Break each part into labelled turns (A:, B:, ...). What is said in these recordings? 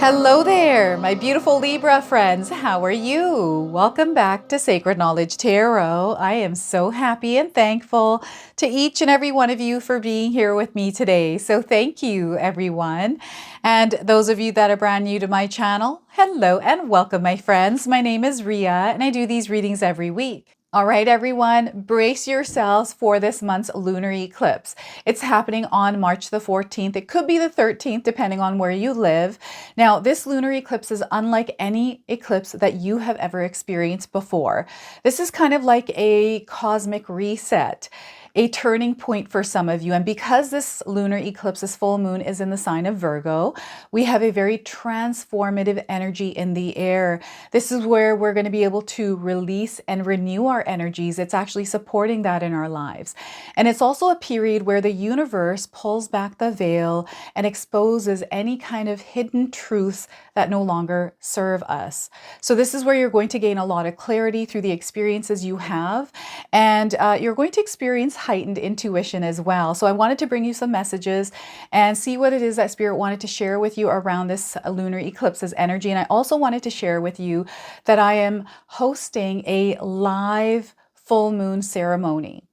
A: Hello there, my beautiful Libra friends. How are you? Welcome back to Sacred Knowledge Tarot. I am so happy and thankful to each and every one of you for being here with me today. So thank you, everyone. And those of you that are brand new to my channel, hello and welcome, my friends. My name is Ria and I do these readings every week. All right, everyone, brace yourselves for this month's lunar eclipse. It's happening on March the 14th. It could be the 13th, depending on where you live. Now, this lunar eclipse is unlike any eclipse that you have ever experienced before. This is kind of like a cosmic reset, a turning point for some of you. And because this lunar eclipse, this full moon, is in the sign of Virgo, we have a very transformative energy in the air. This is where we're going to be able to release and renew our energies. It's actually supporting that in our lives. And it's also a period where the universe pulls back the veil and exposes any kind of hidden truths that no longer serve us. So this is where you're going to gain a lot of clarity through the experiences you have, and you're going to experience heightened intuition as well. So I wanted to bring you some messages and see what it is that Spirit wanted to share with you around this lunar eclipse's energy. And I also wanted to share with you that I am hosting a live full moon ceremony.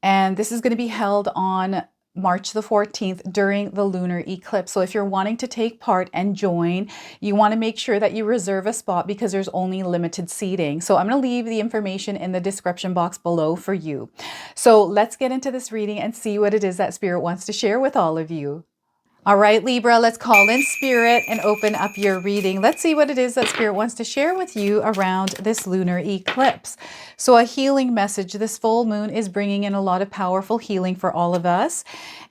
A: And this is going to be held on March the 14th during the lunar eclipse. So if you're wanting to take part and join, you want to make sure that you reserve a spot because there's only limited seating. So I'm going to leave the information in the description box below for you. So let's get into this reading and see what it is that Spirit wants to share with all of you. All right, Libra, let's call in Spirit and open up your reading. Let's see what it is that Spirit wants to share with you around this lunar eclipse. So a healing message. This full moon is bringing in a lot of powerful healing for all of us.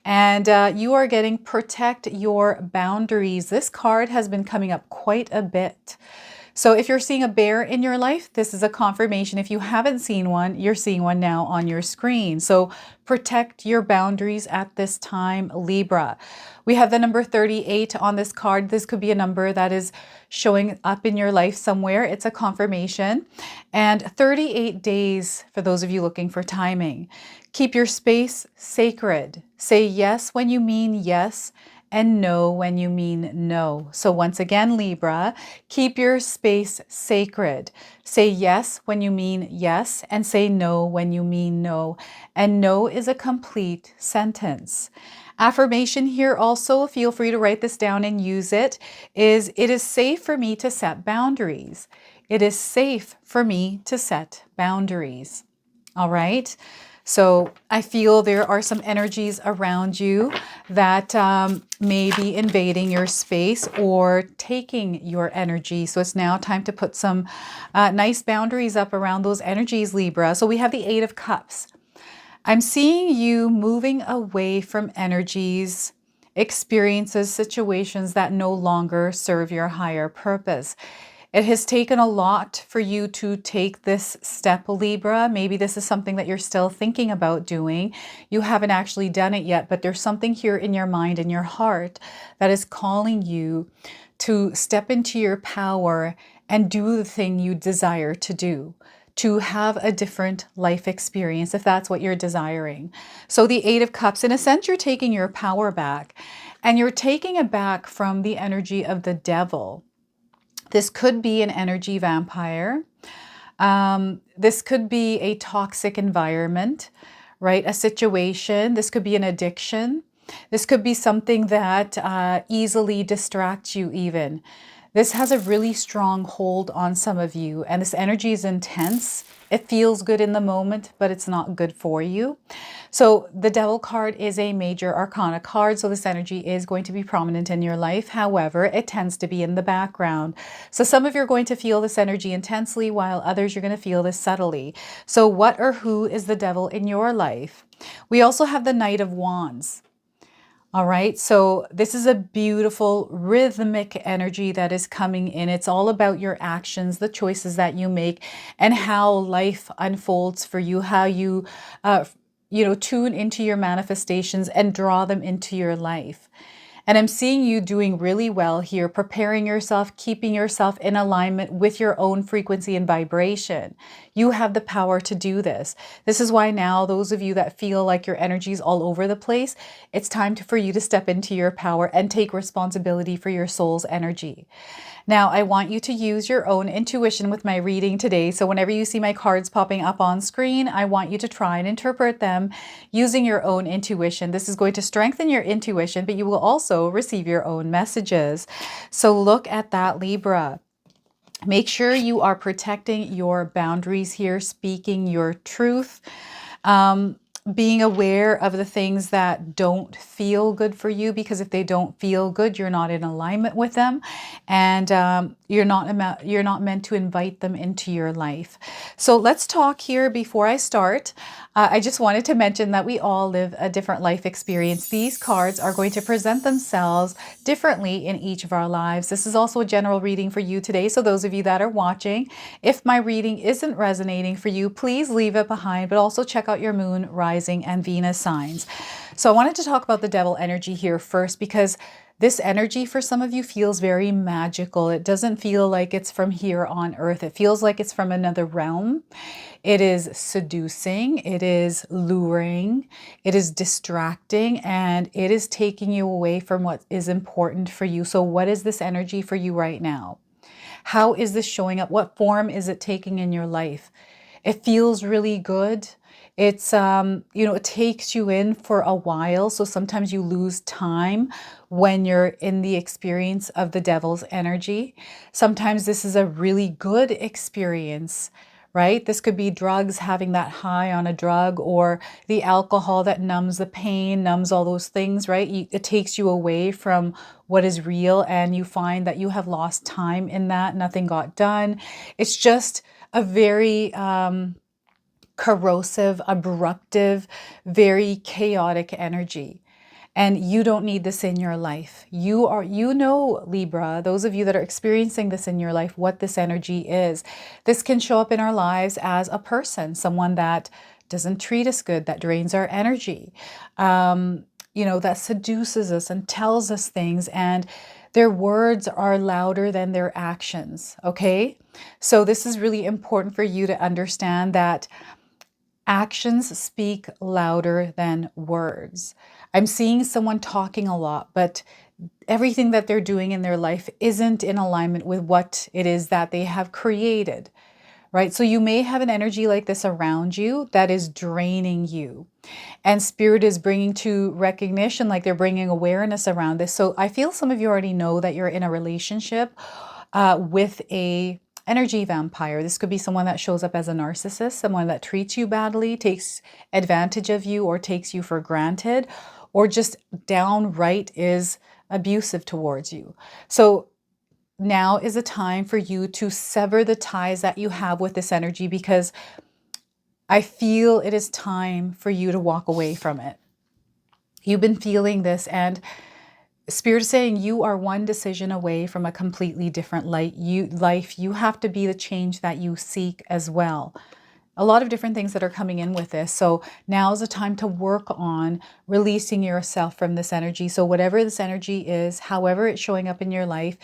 A: And you are getting protect your boundaries. This card has been coming up quite a bit. So if you're seeing a bear in your life, this is a confirmation. If you haven't seen one, you're seeing one now on your screen. So protect your boundaries at this time, Libra. We have the number 38 on this card. This could be a number that is showing up in your life somewhere. It's a confirmation. And 38 days for those of you looking for timing. Keep your space sacred. Say yes when you mean yes, and no when you mean no. So once again, Libra, keep your space sacred. Say yes when you mean yes, and say no when you mean no. And no is a complete sentence. Affirmation here also, feel free to write this down and use it, is it is safe for me to set boundaries. It is safe for me to set boundaries. All right. So I feel there are some energies around you that may be invading your space or taking your energy. So it's now time to put some nice boundaries up around those energies, Libra. So we have the 8 of Cups. I'm seeing you moving away from energies, experiences, situations that no longer serve your higher purpose. It has taken a lot for you to take this step, Libra. Maybe this is something that you're still thinking about doing. You haven't actually done it yet, but there's something here in your mind and your heart that is calling you to step into your power and do the thing you desire to do, to have a different life experience, if that's what you're desiring. So the 8 of Cups, in a sense, you're taking your power back, and you're taking it back from the energy of the devil. This could be an energy vampire. This could be a toxic environment, right? A situation. This could be an addiction. This could be something that easily distracts you even. This has a really strong hold on some of you, and this energy is intense. It feels good in the moment, but it's not good for you. So the Devil card is a major arcana card, so this energy is going to be prominent in your life. However, it tends to be in the background. So some of you are going to feel this energy intensely, while others you're going to feel this subtly. So what or who is the devil in your life? We also have the Knight of Wands. All right, so this is a beautiful rhythmic energy that is coming in. It's all about your actions, the choices that you make, and how life unfolds for you, how you, tune into your manifestations and draw them into your life. And I'm seeing you doing really well here, preparing yourself, keeping yourself in alignment with your own frequency and vibration. You have the power to do this. This is why now, those of you that feel like your energy is all over the place, it's time for you to step into your power and take responsibility for your soul's energy. Now, I want you to use your own intuition with my reading today. So whenever you see my cards popping up on screen, I want you to try and interpret them using your own intuition. This is going to strengthen your intuition, but you will also receive your own messages. So look at that, Libra. Make sure you are protecting your boundaries here, speaking your truth. Being aware of the things that don't feel good for you, because if they don't feel good, you're not in alignment with them, and you're not meant to invite them into your life. So let's talk here before I start. I just wanted to mention that we all live a different life experience. These cards are going to present themselves differently in each of our lives. This is also a general reading for you today. So those of you that are watching, if my reading isn't resonating for you, please leave it behind, but also check out your moon, rising, and Venus signs. So I wanted to talk about the devil energy here first, because this energy for some of you feels very magical. It doesn't feel like it's from here on earth. It feels like it's from another realm. It is seducing, it is luring, it is distracting, and it is taking you away from what is important for you. So what is this energy for you right now? How is this showing up? What form is it taking in your life? It feels really good. It's, it takes you in for a while. So sometimes you lose time when you're in the experience of the devil's energy. Sometimes this is a really good experience, right? This could be drugs, having that high on a drug, or the alcohol that numbs the pain, numbs all those things, right? It takes you away from what is real, and you find that you have lost time in that. Nothing got done. It's just a very corrosive, abruptive, very chaotic energy. And you don't need this in your life. You know, Libra, those of you that are experiencing this in your life, what this energy is. This can show up in our lives as a person, someone that doesn't treat us good, that drains our energy, that seduces us and tells us things, and their words are louder than their actions, okay? So this is really important for you to understand that actions speak louder than words. I'm seeing someone talking a lot, but everything that they're doing in their life isn't in alignment with what it is that they have created, right? So you may have an energy like this around you that is draining you. And Spirit is bringing to recognition, like they're bringing awareness around this. So I feel some of you already know that you're in a relationship with a energy vampire. This could be someone that shows up as a narcissist, someone that treats you badly, takes advantage of you, or takes you for granted, or just downright is abusive towards you. So now is a time for you to sever the ties that you have with this energy, because I feel it is time for you to walk away from it. You've been feeling this, and Spirit is saying you are one decision away from a completely different life. You have to be the change that you seek as well. A lot of different things that are coming in with this. So now is the time to work on releasing yourself from this energy. So whatever this energy is, however it's showing up in your life,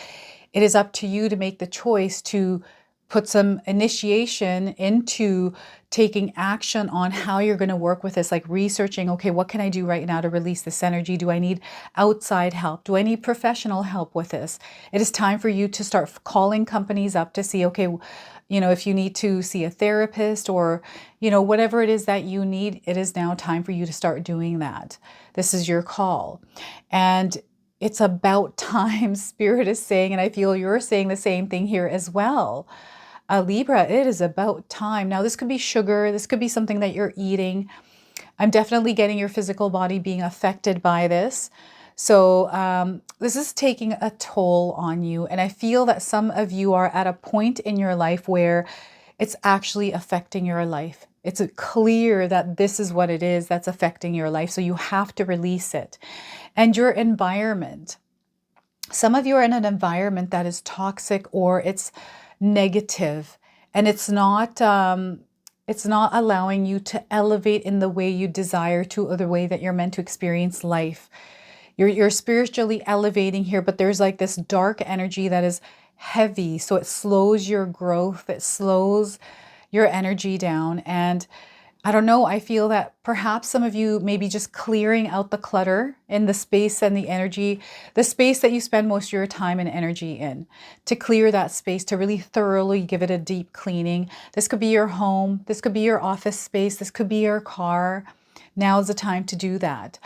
A: it is up to you to make the choice to put some initiation into taking action on how you're going to work with this, like researching, okay, what can I do right now to release this energy? Do I need outside help? Do I need professional help with this? It is time for you to start calling companies up to see, okay, if you need to see a therapist, or, whatever it is that you need, it is now time for you to start doing that. This is your call. And it's about time, Spirit is saying, and I feel you're saying the same thing here as well. Libra, it is about time. Now, this could be sugar. This could be something that you're eating. I'm definitely getting your physical body being affected by this. So this is taking a toll on you. And I feel that some of you are at a point in your life where it's actually affecting your life. It's clear that this is what it is that's affecting your life. So you have to release it. And your environment. Some of you are in an environment that is toxic, or it's negative, and it's not allowing you to elevate in the way you desire to, or the way that you're meant to experience life. You're spiritually elevating here, but there's like this dark energy that is heavy. So it slows your growth. It slows your energy down. And I don't know, I feel that perhaps some of you may be just clearing out the clutter in the space and the energy, the space that you spend most of your time and energy in, to clear that space, to really thoroughly give it a deep cleaning. This could be your home, this could be your office space, this could be your car. Now is the time to do that.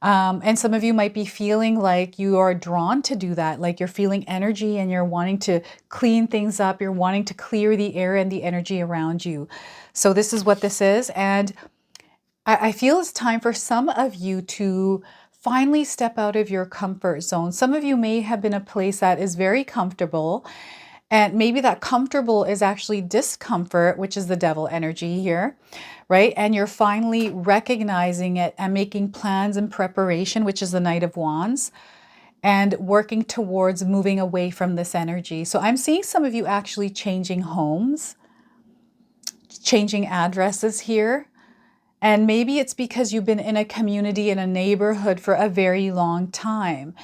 A: And some of you might be feeling like you are drawn to do that, like you're feeling energy and you're wanting to clean things up, you're wanting to clear the air and the energy around you. So this is what this is. And I feel it's time for some of you to finally step out of your comfort zone. Some of you may have been a place that is very comfortable, and maybe that comfortable is actually discomfort, which is the devil energy here, right? And you're finally recognizing it and making plans and preparation, which is the Knight of Wands, and working towards moving away from this energy. So I'm seeing some of you actually changing homes, changing addresses here. And maybe it's because you've been in a community, in a neighborhood for a very long time.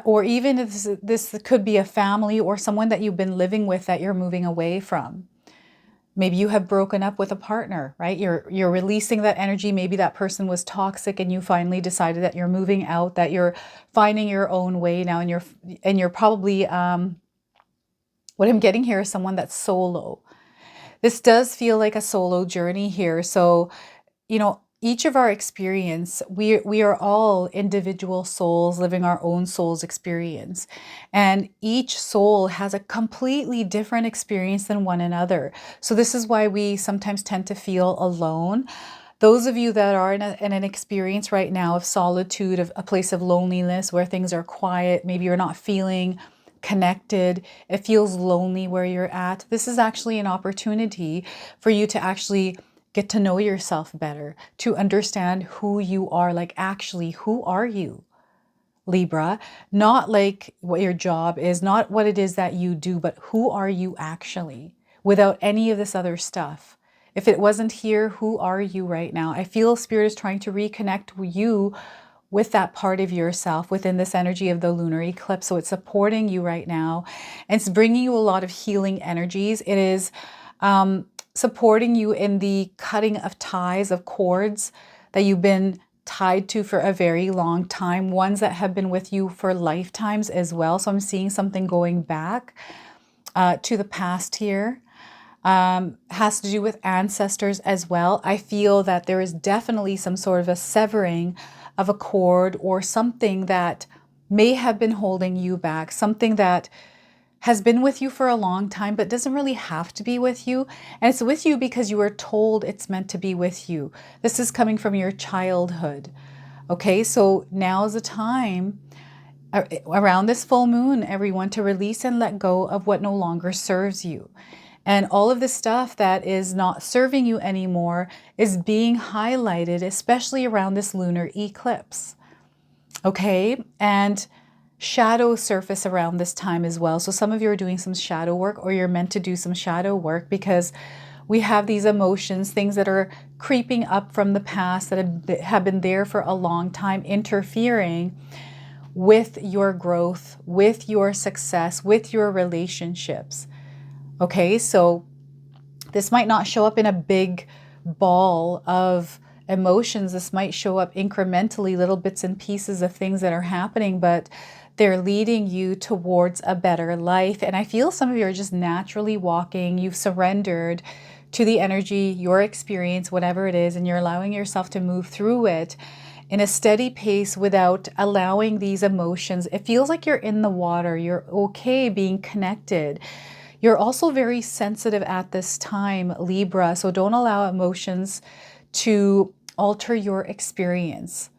A: Or even if this could be a family or someone that you've been living with that you're moving away from. Maybe you have broken up with a partner, right? You're releasing that energy. Maybe that person was toxic and you finally decided that you're moving out, that you're finding your own way now, and you're probably what I'm getting here is someone that's solo. This does feel like a solo journey here. So, you know, each of our experience, we are all individual souls living our own soul's experience. And each soul has a completely different experience than one another. So this is why we sometimes tend to feel alone. Those of you that are in an experience right now of solitude, of a place of loneliness where things are quiet, maybe you're not feeling connected, it feels lonely where you're at. This is actually an opportunity for you to actually get to know yourself better, to understand who you are. Like, actually, who are you, Libra? Not like what your job is, not what it is that you do, but who are you actually, without any of this other stuff. If it wasn't here, who are you right now? I feel Spirit is trying to reconnect you with that part of yourself within this energy of the lunar eclipse. So it's supporting you right now. And it's bringing you a lot of healing energies. It is supporting you in the cutting of ties, of cords that you've been tied to for a very long time, ones that have been with you for lifetimes as well. So I'm seeing something going back to the past here. Has to do with ancestors as well. I feel that there is definitely some sort of a severing of a cord or something that may have been holding you back, something that has been with you for a long time, but doesn't really have to be with you. And it's with you because you were told it's meant to be with you. This is coming from your childhood. Okay, so now is the time around this full moon, everyone, to release and let go of what no longer serves you. And all of the stuff that is not serving you anymore is being highlighted, especially around this lunar eclipse. Okay, and shadows surface around this time as well. So some of you are doing some shadow work, or you're meant to do some shadow work, because we have these emotions, things that are creeping up from the past that have been there for a long time, interfering with your growth, with your success, with your relationships. Okay, so this might not show up in a big ball of emotions. This might show up incrementally, little bits and pieces of things that are happening, but they're leading you towards a better life. And I feel some of you are just naturally walking. You've surrendered to the energy, your experience, whatever it is, and you're allowing yourself to move through it in a steady pace without allowing these emotions. It feels like you're in the water. You're okay being connected. You're also very sensitive at this time, Libra, so don't allow emotions to alter your experience,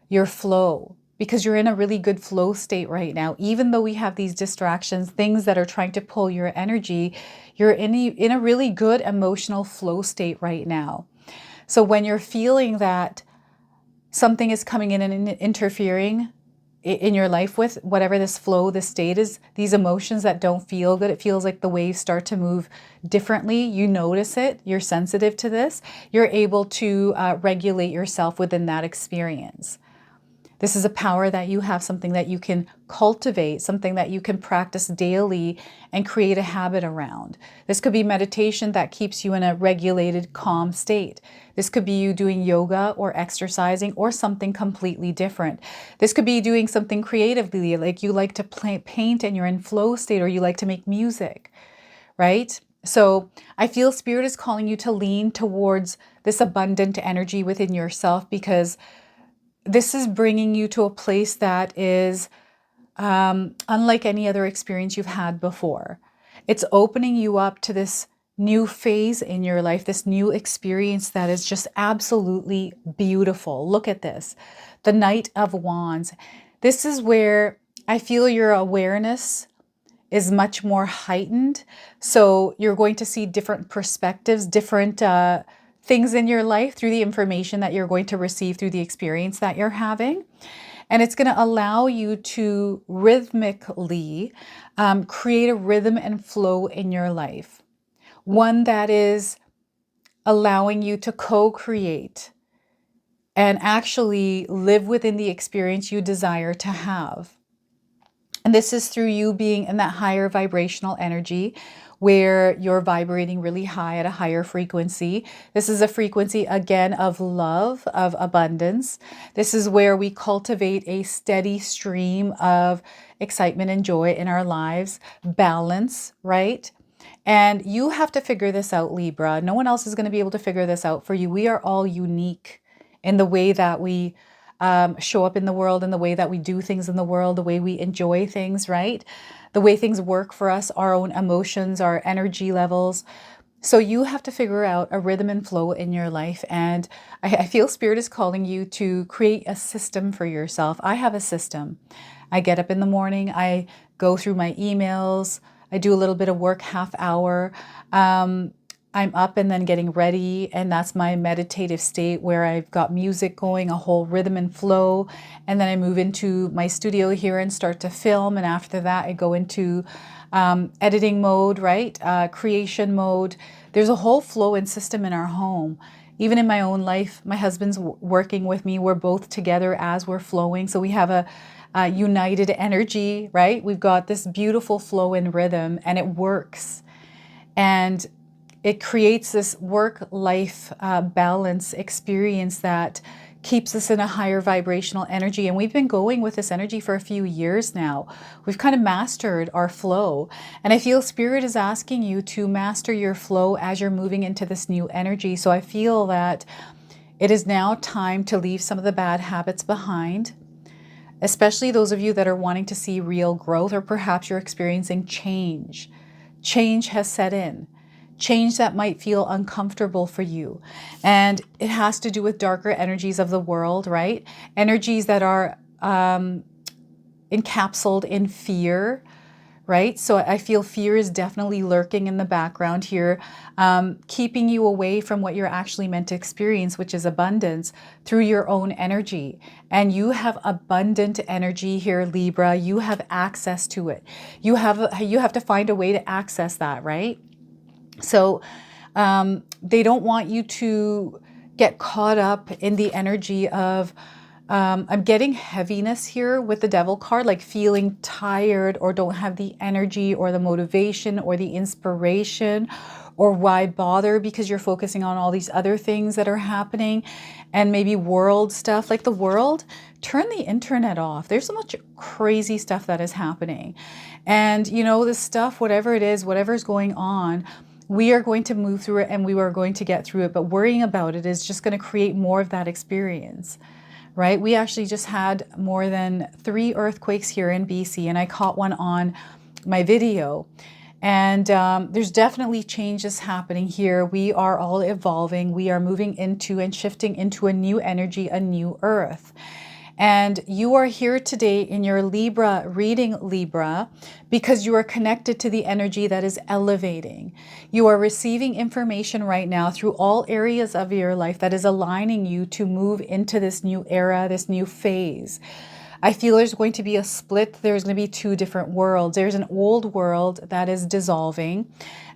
A: your flow, because you're in a really good flow state right now. Even though we have these distractions, things that are trying to pull your energy, you're in a really good emotional flow state right now. So when you're feeling that something is coming in and interfering in your life with whatever this flow, this state is, these emotions that don't feel good, it feels like the waves start to move differently. You notice it, you're sensitive to this, you're able to regulate yourself within that experience. This is a power that you have, something that you can cultivate, something that you can practice daily and create a habit around. This could be meditation that keeps you in a regulated, calm state. This could be you doing yoga or exercising or something completely different. This could be doing something creatively, like you like to paint and you're in flow state, or you like to make music, right? So I feel Spirit is calling you to lean towards this abundant energy within yourself, because this is bringing you to a place that is unlike any other experience you've had before. It's opening you up to this new phase in your life, this new experience that is just absolutely beautiful. Look at this, the Knight of Wands. This is where I feel your awareness is much more heightened. So you're going to see different perspectives, different things in your life through the information that you're going to receive through the experience that you're having. And it's going to allow you to rhythmically create a rhythm and flow in your life. One that is allowing you to co-create and actually live within the experience you desire to have. And this is through you being in that higher vibrational energy where you're vibrating really high at a higher frequency. This is a frequency, again, of love, of abundance. This is where we cultivate a steady stream of excitement and joy in our lives, balance, right? And you have to figure this out, Libra. No one else is going to be able to figure this out for you. We are all unique in the way that we show up in the world, and the way that we do things in the world, the way we enjoy things, right? The way things work for us, our own emotions, our energy levels. So you have to figure out a rhythm and flow in your life. And I feel Spirit is calling you to create a system for yourself. I have a system. I get up in the morning, I go through my emails, I do a little bit of work, half hour. I'm up and then getting ready, and that's my meditative state where I've got music going, a whole rhythm and flow, and then I move into my studio here and start to film, and after that I go into editing mode, right? Creation mode. There's a whole flow and system in our home. Even in my own life, my husband's working with me. We're both together as we're flowing, so we have a united energy, right? We've got this beautiful flow and rhythm, and it works. And it creates this work-life balance experience that keeps us in a higher vibrational energy. And we've been going with this energy for a few years now. We've kind of mastered our flow. And I feel Spirit is asking you to master your flow as you're moving into this new energy. So I feel that it is now time to leave some of the bad habits behind, especially those of you that are wanting to see real growth, or perhaps you're experiencing change. Change has set in. Change that might feel uncomfortable for you. And it has to do with darker energies of the world, right? Energies that are encapsulated in fear, right? So I feel fear is definitely lurking in the background here, keeping you away from what you're actually meant to experience, which is abundance through your own energy. And you have abundant energy here, Libra. You have access to it. You have to find a way to access that, right? So they don't want you to get caught up in the energy of, I'm getting heaviness here with the Devil card, like feeling tired or don't have the energy or the motivation or the inspiration, or why bother because you're focusing on all these other things that are happening, and maybe world stuff. Like the world, turn the internet off. There's so much crazy stuff that is happening. And you know, this stuff, whatever it is, whatever's going on, we are going to move through it and we are going to get through it. But worrying about it is just going to create more of that experience, right? We actually just had more than 3 earthquakes here in BC, and I caught one on my video. And there's definitely changes happening here. We are all evolving. We are moving into and shifting into a new energy, a new earth. And you are here today in your Libra reading, Libra, because you are connected to the energy that is elevating. You are receiving information right now through all areas of your life that is aligning you to move into this new era, this new phase. I feel there's going to be a split. There's going to be two different worlds. There's an old world that is dissolving,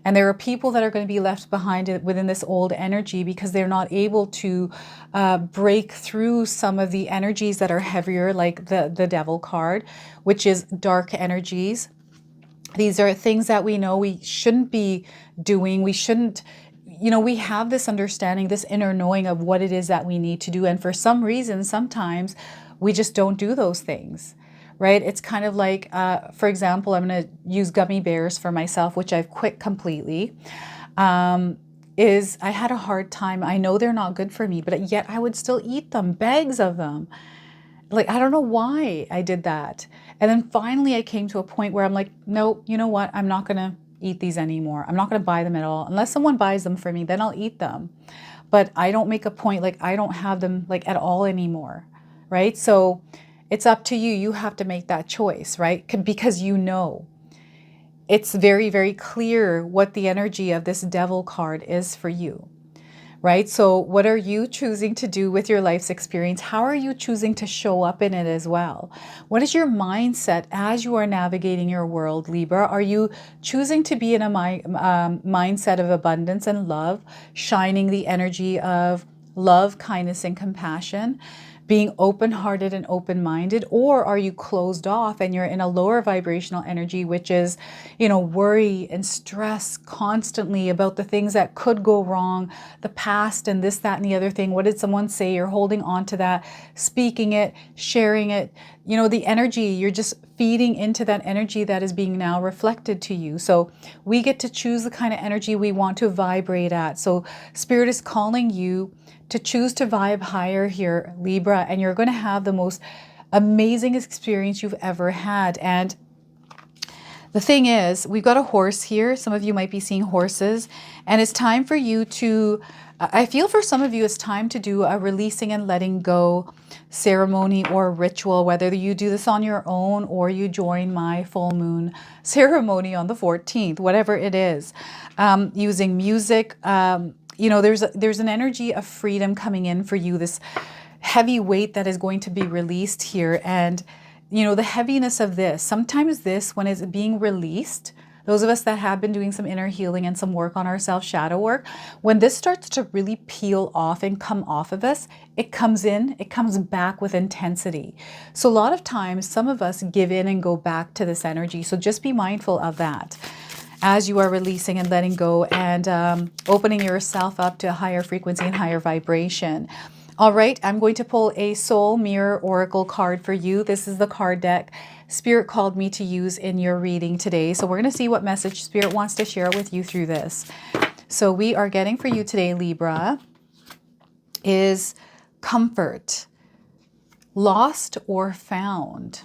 A: and there are people that are going to be left behind within this old energy because they're not able to break through some of the energies that are heavier, like the Devil card, which is dark energies. These are things that we know we shouldn't be doing. We shouldn't, we have this understanding, this inner knowing of what it is that we need to do. And for some reason, sometimes we just don't do those things, right? It's kind of like, for example, I'm going to use gummy bears for myself, which I've quit completely. Is I had a hard time. I know they're not good for me, but yet I would still eat them, bags of them. Like, I don't know why I did that. And then finally I came to a point where I'm like, no, you know what? I'm not going to eat these anymore. I'm not going to buy them at all. Unless someone buys them for me, then I'll eat them. But I don't make a point, like I don't have them like at all anymore, right? So it's up to you. You have to make that choice, right? Because it's very, very clear what the energy of this Devil card is for you. Right? So what are you choosing to do with your life's experience? How are you choosing to show up in it as well? What is your mindset as you are navigating your world, Libra? Are you choosing to be in a mindset of abundance and love, shining the energy of love, kindness, and compassion, being open-hearted and open-minded? Or are you closed off and you're in a lower vibrational energy, which is, worry and stress constantly about the things that could go wrong, the past and this, that, and the other thing. What did someone say? You're holding on to that, speaking it, sharing it. The energy, you're just feeding into that energy that is being now reflected to you. So we get to choose the kind of energy we want to vibrate at. So Spirit is calling you to choose to vibe higher here, Libra, and you're going to have the most amazing experience you've ever had. And the thing is, we've got a horse here. Some of you might be seeing horses, and it's time for you to, I feel for some of you, it's time to do a releasing and letting go ceremony or ritual, whether you do this on your own or you join my full moon ceremony on the 14th, whatever it is, using music. There's an energy of freedom coming in for you, this heavy weight that is going to be released here. And, the heaviness of this, sometimes this, when it's being released, those of us that have been doing some inner healing and some work on ourselves, shadow work, when this starts to really peel off and come off of us, it comes back with intensity. So a lot of times, some of us give in and go back to this energy. So just be mindful of that as you are releasing and letting go and opening yourself up to a higher frequency and higher vibration. All right, I'm going to pull a Soul Mirror Oracle card for you. This is the card deck Spirit called me to use in your reading today. So we're going to see what message Spirit wants to share with you through this. So we are getting for you today, Libra, is comfort. Lost or found?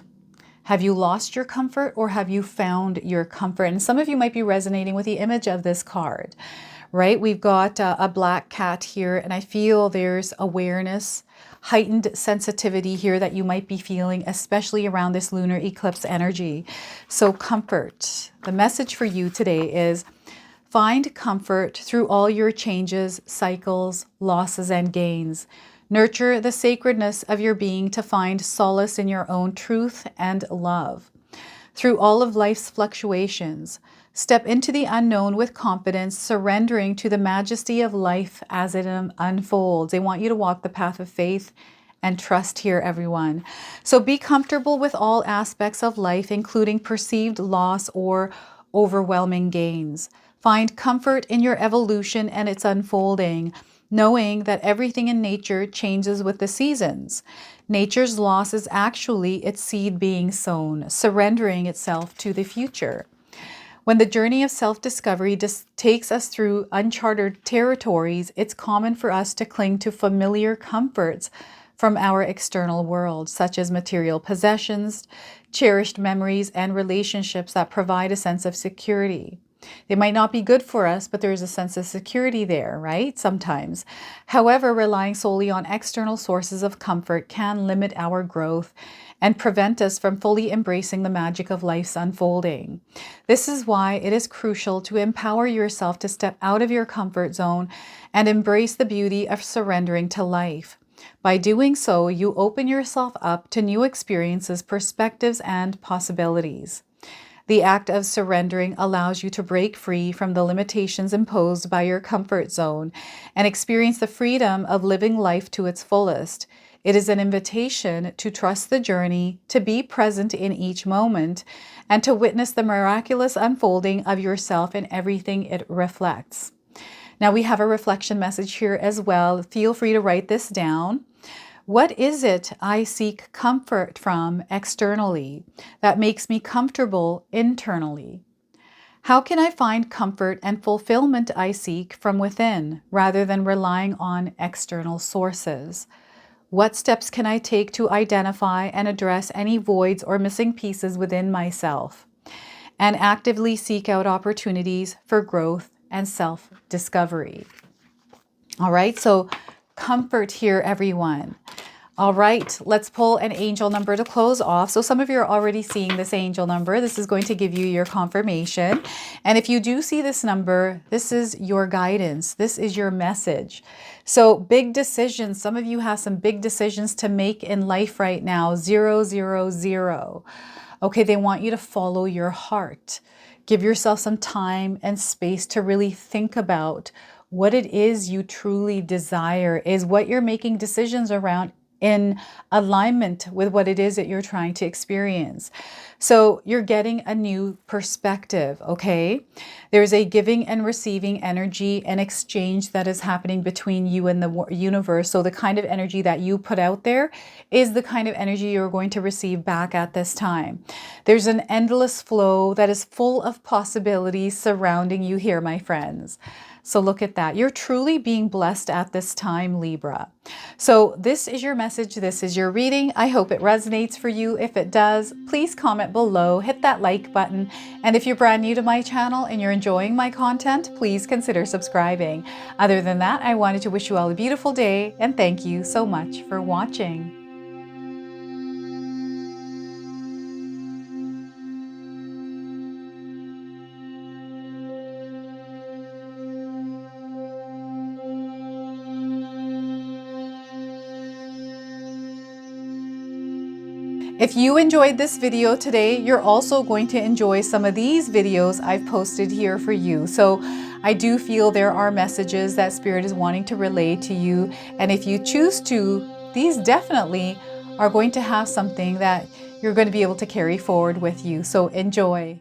A: Have you lost your comfort or have you found your comfort? And some of you might be resonating with the image of this card, right? We've got a black cat here, and I feel there's awareness, heightened sensitivity here that you might be feeling, especially around this lunar eclipse energy. So comfort. The message for you today is find comfort through all your changes, cycles, losses, and gains. Nurture the sacredness of your being to find solace in your own truth and love. Through all of life's fluctuations, step into the unknown with confidence, surrendering to the majesty of life as it unfolds. They want you to walk the path of faith and trust here, everyone. So be comfortable with all aspects of life, including perceived loss or overwhelming gains. Find comfort in your evolution and its unfolding, knowing that everything in nature changes with the seasons. Nature's loss is actually its seed being sown, surrendering itself to the future. When the journey of self-discovery takes us through uncharted territories, it's common for us to cling to familiar comforts from our external world, such as material possessions, cherished memories, and relationships that provide a sense of security. They might not be good for us, but there's a sense of security there, right? Sometimes. However, relying solely on external sources of comfort can limit our growth and prevent us from fully embracing the magic of life's unfolding. This is why it is crucial to empower yourself to step out of your comfort zone and embrace the beauty of surrendering to life. By doing so, you open yourself up to new experiences, perspectives, and possibilities. The act of surrendering allows you to break free from the limitations imposed by your comfort zone and experience the freedom of living life to its fullest. It is an invitation to trust the journey, to be present in each moment, and to witness the miraculous unfolding of yourself and everything it reflects. Now, we have a reflection message here as well. Feel free to write this down. What is it I seek comfort from externally that makes me comfortable internally? How can I find comfort and fulfillment I seek from within rather than relying on external sources? What steps can I take to identify and address any voids or missing pieces within myself and actively seek out opportunities for growth and self-discovery? All right, so comfort here, everyone. All right, let's pull an angel number to close off. So some of you are already seeing this angel number. This is going to give you your confirmation. And if you do see this number, this is your guidance. This is your message. So big decisions. Some of you have some big decisions to make in life right now. 000. Okay, they want you to follow your heart. Give yourself some time and space to really think about what it is you truly desire. Is what you're making decisions around in alignment with what it is that you're trying to experience? So you're getting a new perspective, okay? There's a giving and receiving energy and exchange that is happening between you and the universe. So the kind of energy that you put out there is the kind of energy you're going to receive back at this time. There's an endless flow that is full of possibilities surrounding you here, my friends. So look at that. You're truly being blessed at this time, Libra. So this is your message. This is your reading. I hope it resonates for you. If it does, please comment below, hit that like button. And if you're brand new to my channel and you're enjoying my content, please consider subscribing. Other than that, I wanted to wish you all a beautiful day and thank you so much for watching. If you enjoyed this video today, you're also going to enjoy some of these videos I've posted here for you. So I do feel there are messages that Spirit is wanting to relay to you. And if you choose to, these definitely are going to have something that you're going to be able to carry forward with you. So enjoy.